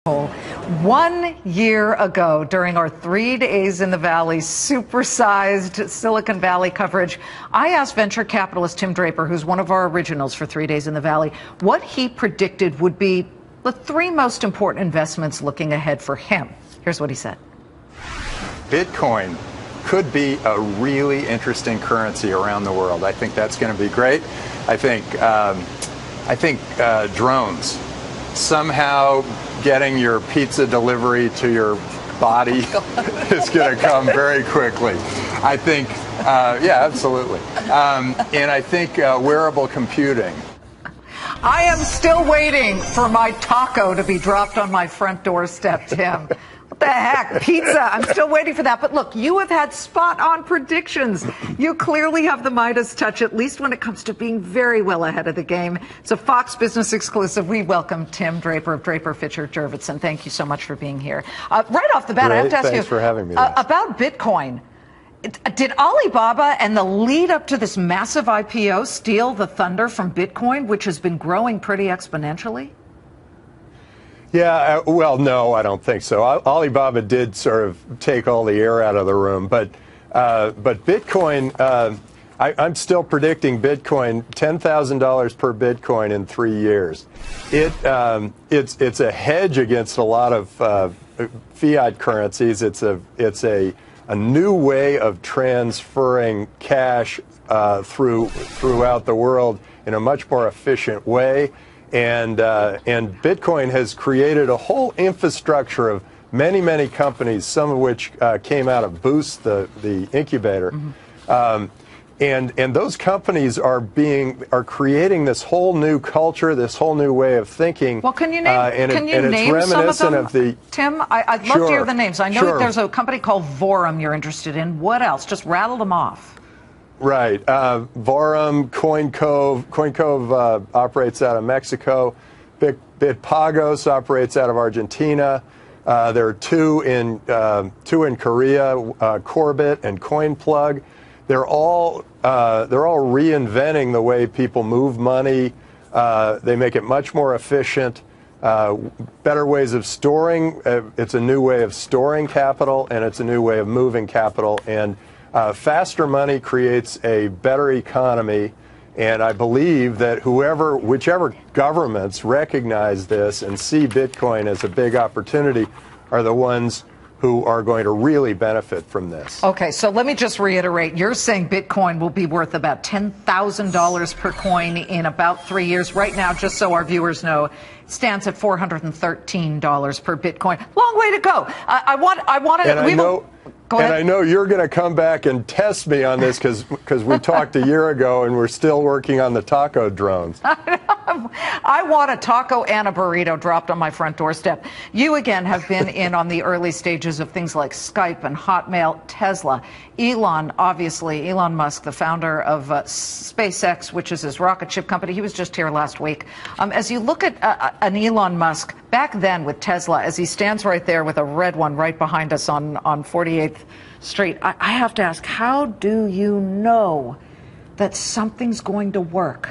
1 year ago, during our 3 Days in the Valley supersized Silicon Valley coverage, I asked venture capitalist Tim Draper, who's one of our originals for 3 Days in the Valley, what he predicted would be the three most important investments looking ahead for him. Here's what he said. Bitcoin could be a really interesting currency around the world. I think that's going to be great. I think drones, somehow getting your pizza delivery to your body is going to come very quickly. I think, yeah, absolutely. And I think wearable computing. I am still waiting for my taco to be dropped on my front doorstep, Tim. What the heck? Pizza. I'm still waiting for that. But look, you have had spot-on predictions. You clearly have the Midas touch, at least when it comes to being very well ahead of the game. It's a Fox Business exclusive. We welcome Tim Draper of Draper, Fisher, Jurvetson. Thank you so much for being here. Right off the bat, I have to ask Thanks you for having me, about Bitcoin. Did Alibaba and the lead up to this massive IPO steal the thunder from Bitcoin, which has been growing pretty exponentially? Yeah, well, no, I don't think so. Alibaba did sort of take all the air out of the room, but Bitcoin, I'm still predicting Bitcoin $10,000 per Bitcoin in 3 years. It's a hedge against a lot of fiat currencies. It's a new way of transferring cash throughout the world in a much more efficient way. And Bitcoin has created a whole infrastructure of many companies, some of which came out of Boost, the incubator. Mm-hmm. And those companies are creating this whole new culture, this whole new way of thinking. Well, can you name some of them? Tim, I'd love to hear the names. I know there's a company called Vorum you're interested in. What else? Just rattle them off. Right. Vorum, CoinCove. CoinCove operates out of Mexico. Bitpagos operates out of Argentina. There are two in Korea, Corbit and CoinPlug. They're all reinventing the way people move money. They make it much more efficient. Better ways of storing. It's a new way of storing capital, and it's a new way of moving capital. And faster money creates a better economy. And I believe that whichever governments recognize this and see Bitcoin as a big opportunity are the ones who are going to really benefit from this. Okay, so let me just reiterate. You're saying Bitcoin will be worth about $10,000 per coin in about 3 years. Right now, just so our viewers know, it stands at $413 per Bitcoin. Long way to go. I want to. Go ahead. And I know you're going to come back and test me on this because we talked a year ago and we're still working on the taco drones. I want a taco and a burrito dropped on my front doorstep. You, again, have been in on the early stages of things like Skype and Hotmail, Tesla. Elon Musk, the founder of SpaceX, which is his rocket ship company. He was just here last week. As you look at an Elon Musk, back then with Tesla, as he stands right there with a red one right behind us on 48th Street, I have to ask, how do you know that something's going to work?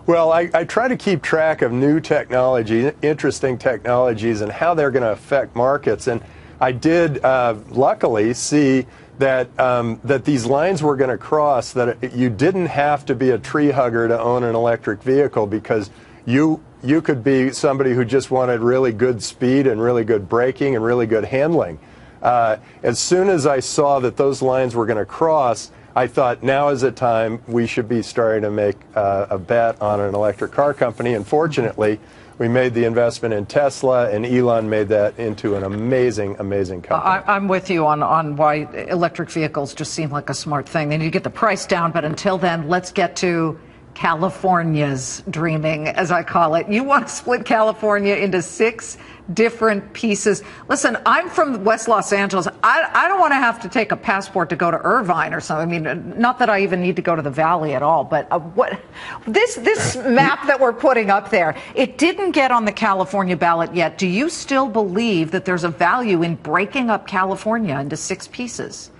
Well, I try to keep track of new technology, interesting technologies, and how they're going to affect markets. And I did, luckily, see that that these lines were going to cross, that you didn't have to be a tree hugger to own an electric vehicle, because you could be somebody who just wanted really good speed and really good braking and really good handling. As soon as I saw that those lines were going to cross, I thought now is the time we should be starting to make a bet on an electric car company. And fortunately, we made the investment in Tesla, and Elon made that into an amazing company. I'm with you on why electric vehicles just seem like a smart thing. They need to get the price down, but until then, let's get to California's dreaming, as I call it. You want to split California into 6 different pieces. Listen, I'm from West Los Angeles. I don't want to have to take a passport to go to Irvine or something. I mean, not that I even need to go to the Valley at all, but this map that we're putting up there, it didn't get on the California ballot yet. Do you still believe that there's a value in breaking up California into 6 pieces?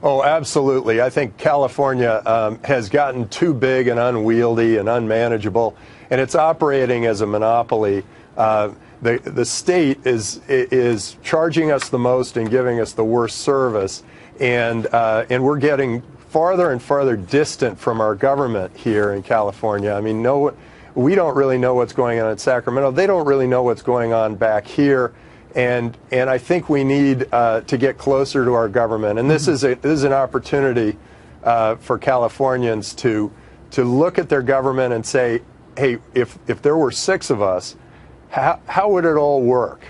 Oh, absolutely. I think California has gotten too big and unwieldy and unmanageable, and it's operating as a monopoly. The state is charging us the most and giving us the worst service, and we're getting farther and farther distant from our government here in California. I mean, we don't really know what's going on in Sacramento. They don't really know what's going on back here, and I think we need to get closer to our government. And this is an opportunity for Californians to look at their government and say, hey, if there were 6 of us, how would it all work?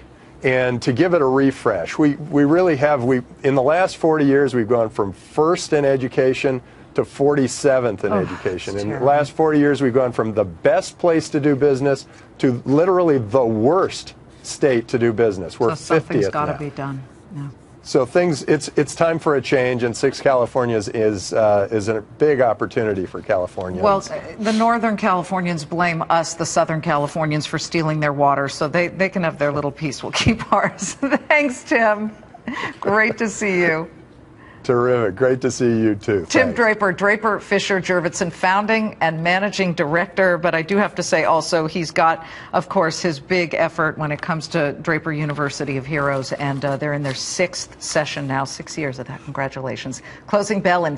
And to give it a refresh. We really have, in the last 40 years, we've gone from first in education to 47th in education. In the last 40 years, we've gone from the best place to do business to literally the worst state to do business. We're 50th now. So something's got to be done. Yeah. So it's time for a change, and 6 Californias is a big opportunity for California. Well, the Northern Californians blame us, the Southern Californians, for stealing their water, so they can have their little piece. We'll keep ours. Thanks, Tim. Great to see you. Terrific. Great to see you, too. Tim Thanks. Draper, Draper Fisher Jurvetson, founding and managing director. But I do have to say also he's got, of course, his big effort when it comes to Draper University of Heroes. And they're in their 6th session now, 6 years of that. Congratulations. Closing bell in